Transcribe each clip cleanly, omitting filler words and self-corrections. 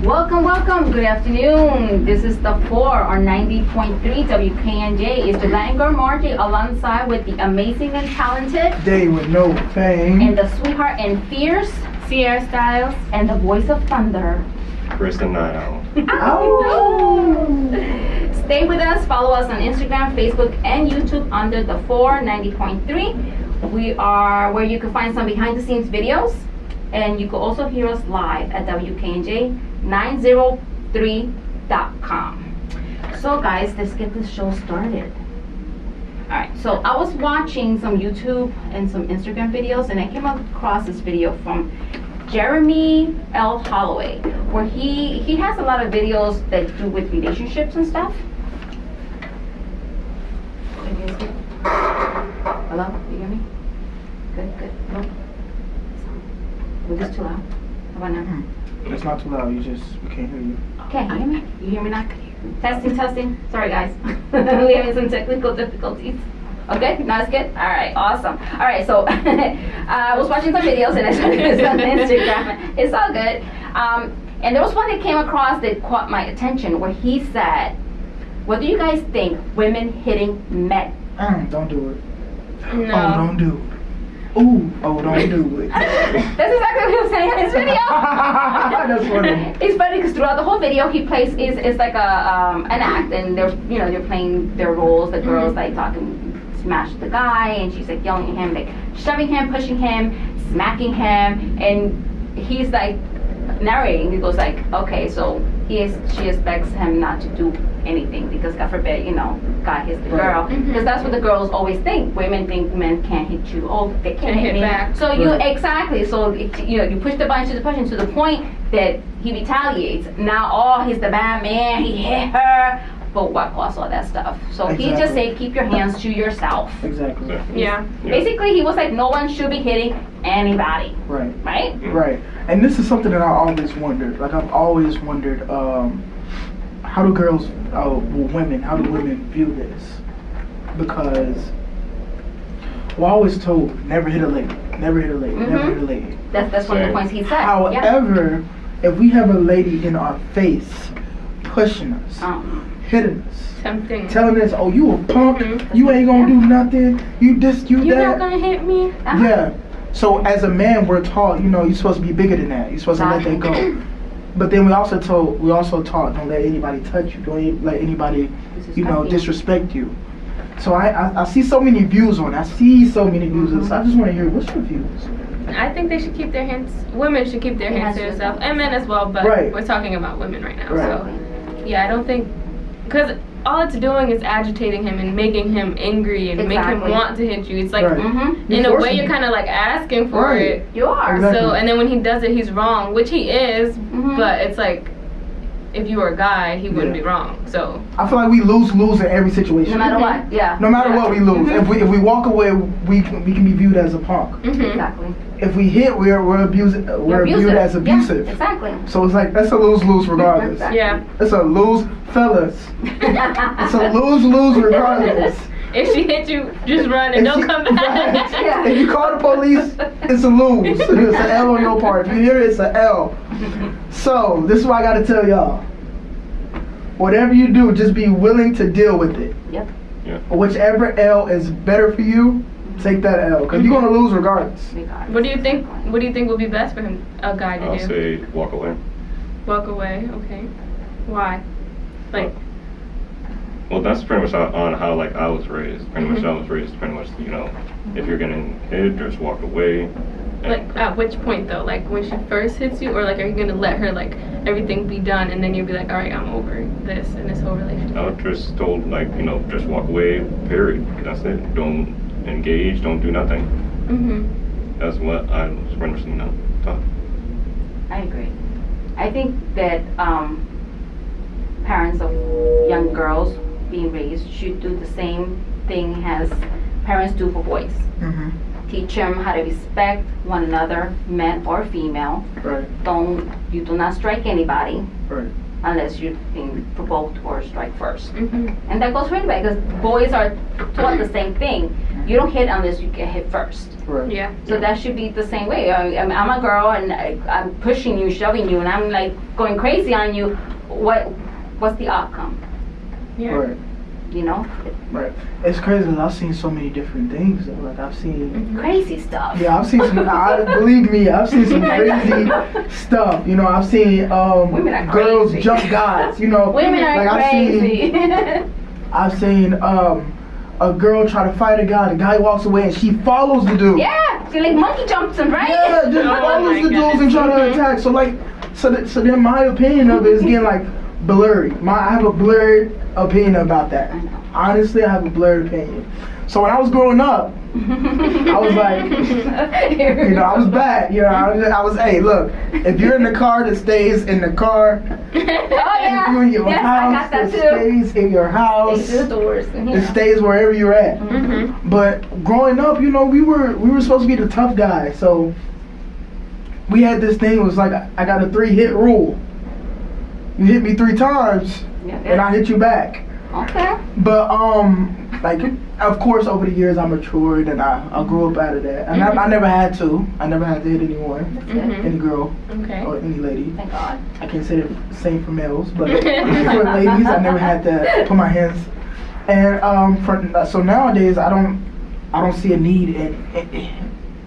Welcome, welcome. Good afternoon. This is the 4 on 90.3 WKNJ. It's the Latin girl Margie alongside with the amazing and talented Day with no fame. and the sweetheart and fierce Ciera Styles. and the voice of thunder. Chris the Night Owl. Stay with us. Follow us on Instagram, Facebook, and YouTube under the 4 90.3. We are where you can find some behind the scenes videos, and you can also hear us live at WKNJ903.com. So guys, let's get this show started. Alright, so I was watching some YouTube and some Instagram videos, and I came across this video from Jeremy L. Holloway, where he has a lot of videos that do with relationships and stuff. Hello? You hear me? Good, good. No? Was this too loud? How about now? It's not too loud. We can't hear you. Okay, you hear me? You hear me now? Testing, testing. Sorry, guys. We're having some technical difficulties. Okay, now it's good? Alright, awesome. Alright, so I was watching some videos and I saw this on Instagram. It's all good. And there was one that came across that caught my attention where he said, what do you guys think women hitting men? Don't do it. No. Oh, don't do it. Ooh, oh, don't do it. That's exactly what he was saying in his video. That's funny. It's funny because throughout the whole video he plays is like an act, and they're playing their roles. The girl's like talking smash the guy, and she's like yelling at him, like shoving him, pushing him, smacking him, and he's like narrating. He goes like, okay, so she expects him not to do anything because God forbid, God hits the girl, because that's what the girls always think. Women think men can't hit you. Oh, they can't hit me. Back. So you exactly. So you push the button to the point that he retaliates. Now, oh, he's the bad man. He hit her. But what caused all that stuff? So he just said, keep your hands to yourself. Exactly. Yeah. Basically, he was like, no one should be hitting anybody. Right. Right? Right. And this is something that I always wondered. Like, I've always wondered, how do women view this? Because we're always told, never hit a lady, never hit a lady, never hit a lady. That's one of the points he said. However, if we have a lady in our face pushing us, hitting us, Something. telling us, oh, you a punk, you ain't gonna do nothing, you this, you You're that. not gonna hit me. Yeah. So as a man, we're taught, you're supposed to be bigger than that. You're supposed to let that go. But then we also taught, don't let anybody touch you. Don't let anybody, disrespect you. So I see so many views on it. I see so many views on this. I just want to hear, what's your views? I think they should keep their hands. Women should keep their hands to themselves, and men as well. But we're talking about women right now. Right. So yeah, I don't think, because all it's doing is agitating him and making him angry and make him want to hit you. It's like in a way you're kind of like asking for it. You are. Exactly. So and then when he does it, he's wrong, which he is. But it's like, if you were a guy, he wouldn't be wrong. So I feel like we lose in every situation. No matter what, yeah. No matter what we lose. If we walk away, we can be viewed as a punk. Exactly. If we hit, we're viewed as abusive. Yeah, exactly. So it's like, that's a lose-lose regardless. Exactly. yeah. It's a lose, fellas. It's a lose-lose regardless. If she hits you, just run and don't come back. Yeah. If you call the police, it's a lose. It's an L on your part. If you hear it, it's an L. So, this is what I got to tell y'all. Whatever you do, just be willing to deal with it. Yep. Yeah. Whichever L is better for you, take that L. Because you're going to lose regardless. What do you think? What do you think would be best for him, a guy to I'll do? say walk away. Walk away. Okay. Why? Like. Well, that's pretty much on how like I was raised. Pretty much I was raised pretty much, if you're getting hit, just walk away. Like at which point though? Like when she first hits you, or like are you gonna let her like everything be done and then you'll be like, all right, I'm over this and this whole relationship? I was just told just walk away. Period. That's it. Don't engage. Don't do nothing. That's what I was pretty much taught. I agree. I think that parents of young girls being raised should do the same thing as parents do for boys. Teach them how to respect one another, men or female. Right. You do not strike anybody. Right. Unless you're being provoked or strike first. And that goes for anybody, because boys are taught the same thing. you don't hit unless you get hit first. Right. Yeah. So that should be the same way. I'm a girl and I'm pushing you, shoving you, and I'm like going crazy on you. What's the outcome? Yeah. Right. You know? Right. It's crazy 'cause I've seen so many different things. Like I've seen. Crazy stuff. Yeah, I've seen some. Believe me, I've seen some crazy stuff. You know, I've seen Women are girls crazy. jump guys. You know, Women are like crazy. I've seen a girl try to fight a guy. The guy walks away and she follows the dude. Yeah, she like monkey jumps him, right? Yeah, just follows the dudes and try to attack. So like, so then my opinion of it is getting like blurry. I have a blurred opinion about that. Honestly, I have a blurred opinion. So when I was growing up, I was like, you know, I was bad. You know, I was, hey, look, if you're in the car, that stays in the car. Oh yeah. If you're in your Yes, house, I got that it too. stays in your house. It's just the worst. It stays wherever you're at. Mm-hmm. But growing up, you know, we were supposed to be the tough guy. So we had this thing. It was like I got a 3-hit rule. You hit me 3 times, and I hit you back. Okay. But like of course over the years I matured and I grew up out of that. And I never had to. I never had to hit anyone, any girl, Okay. or any lady. Thank God. I can't say the same for males, but for ladies, I never had to put my hands. And so nowadays I don't see a need in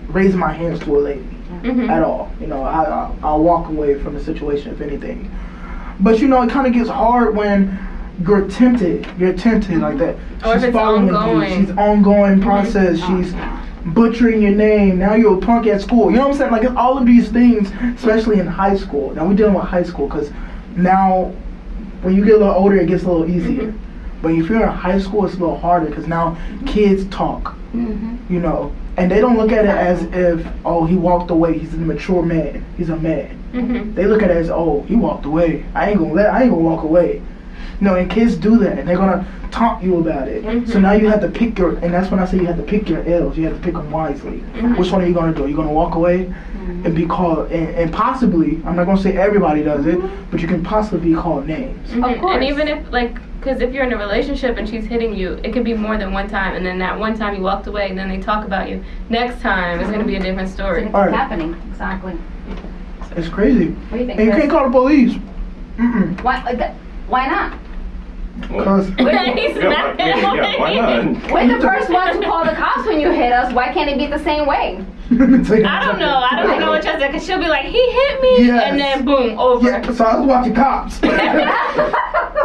raising my hands to a lady at all. You know, I'll walk away from the situation if anything. But you know, it kind of gets hard when you're tempted like that. Or if it's ongoing. She's ongoing process. She's butchering your name. Now you're a punk at school. You know what I'm saying? Like it's all of these things, especially in high school. Now we're dealing with high school because now when you get a little older, it gets a little easier. But if you're in high school, it's a little harder because now kids talk. You know, and they don't look at it as if, oh, he walked away. He's a mature man. He's a man. They look at it as, oh, he walked away. I ain't gonna walk away. No, and kids do that, and they're gonna taunt you about it. So now you have to pick and that's when I say you have to pick your L's. You have to pick them wisely. Which one are you gonna do? Are you gonna walk away and be called, and possibly, I'm not gonna say everybody does it, but you can possibly be called names. Of course. And even if, like, because if you're in a relationship and she's hitting you, it could be more than one time, and then that one time you walked away, and then they talk about you. Next time, it's gonna be a different story. It's Alright. happening. Exactly. It's crazy. What do you think? And you Chris? can't call the police. Why not? Because He's Yeah, why not? We're the first ones to call the cops when you hit us. Why can't it be the same way? let me tell you I don't something. know. I don't know what y'all said, because she'll be like, he hit me, Yes. and then boom, over. Yeah, so I was watching Cops. Oh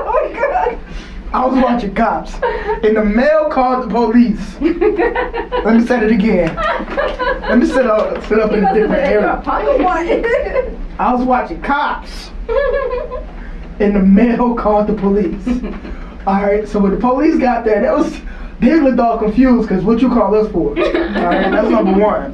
my God. I was watching Cops, and the male called the police. Let me say it again. Let me sit up in a different area. I was watching Cops, and the male called the police. All right, so when the police got there, they looked all confused because what you call us for? All right, that's number one.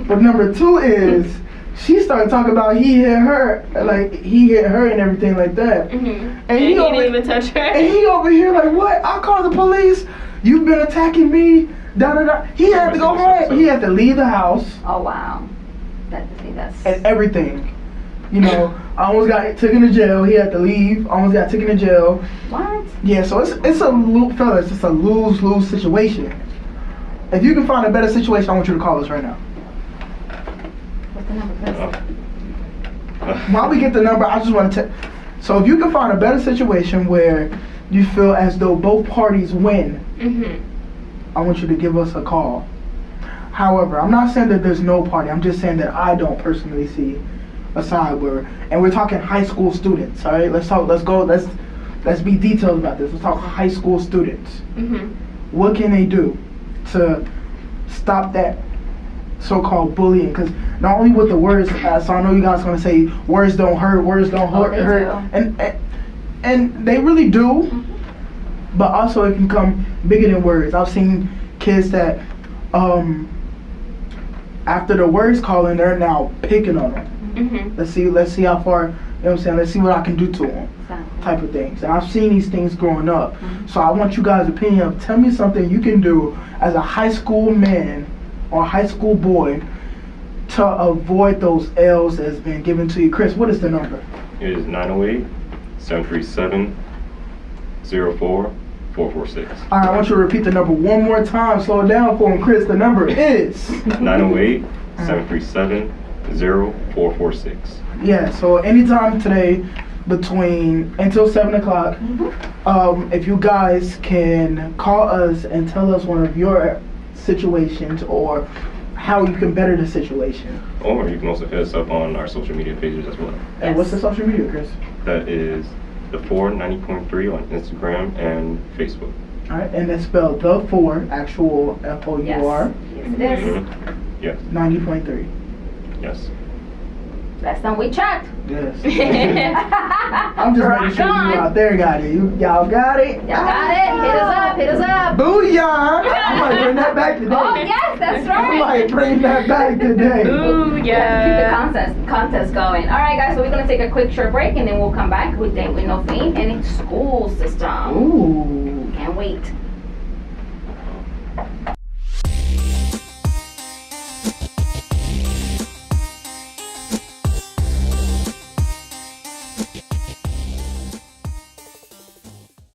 But number two is she started talking about he hit her and everything like that. And And he he didn't even touch her. And he over here like, what? I called the police. You've been attacking me. Da da da. He had to go home. He had to leave the house Oh wow. That's and everything. You know, I almost got taken to jail. He had to leave. Almost got taken to jail. what? Yeah, so it's a fellas, it's a lose-lose situation. If you can find a better situation, I want you to call us right now. What's the number, Chris? While we get the number, I just want to so if you can find a better situation where you feel as though both parties win, I want you to give us a call. However, I'm not saying that there's no party. I'm just saying that I don't personally see a side where, and we're talking high school students. All right, let's be detailed about this. Let's talk high school students. What can they do to stop that so-called bullying? Because not only with the words, so I know you guys are gonna say words don't hurt, hurt, and they really do. But also it can come bigger than words. I've seen kids that after the words calling, they're now picking on them. Let's see how far, you know what I'm saying, let's see what I can do to them, type of things. And I've seen these things growing up. So I want you guys' opinion of, tell me something you can do as a high school man or high school boy to avoid those L's that's been given to you. Chris, what is the number? It is 908-737-0455. 446. All right, I want you to repeat the number one more time. Slow it down for him, Chris. The number is 908-737-0446. Yeah. So anytime today, until 7 o'clock, if you guys can call us and tell us one of your situations or how you can better the situation. Or you can also hit us up on our social media pages as well. And what's the social media, Chris? That is the 490.3 on Instagram and Facebook. All right, and that's spelled the 4, actual FOUR. Yes, it is. Yes. 90.3. Yes. Last time we checked. Yes. I'm just making sure you out there got it. Y'all got it? Y'all got it? Hit us up. Booyah! I might bring that back today. Oh, yes, that's I right. might bring that back today. Ooh, Keep yeah. the contest going. All right, guys, so we're going to take a quick short break, and then we'll come back with Date with No Fame and school system. Ooh. Can't wait.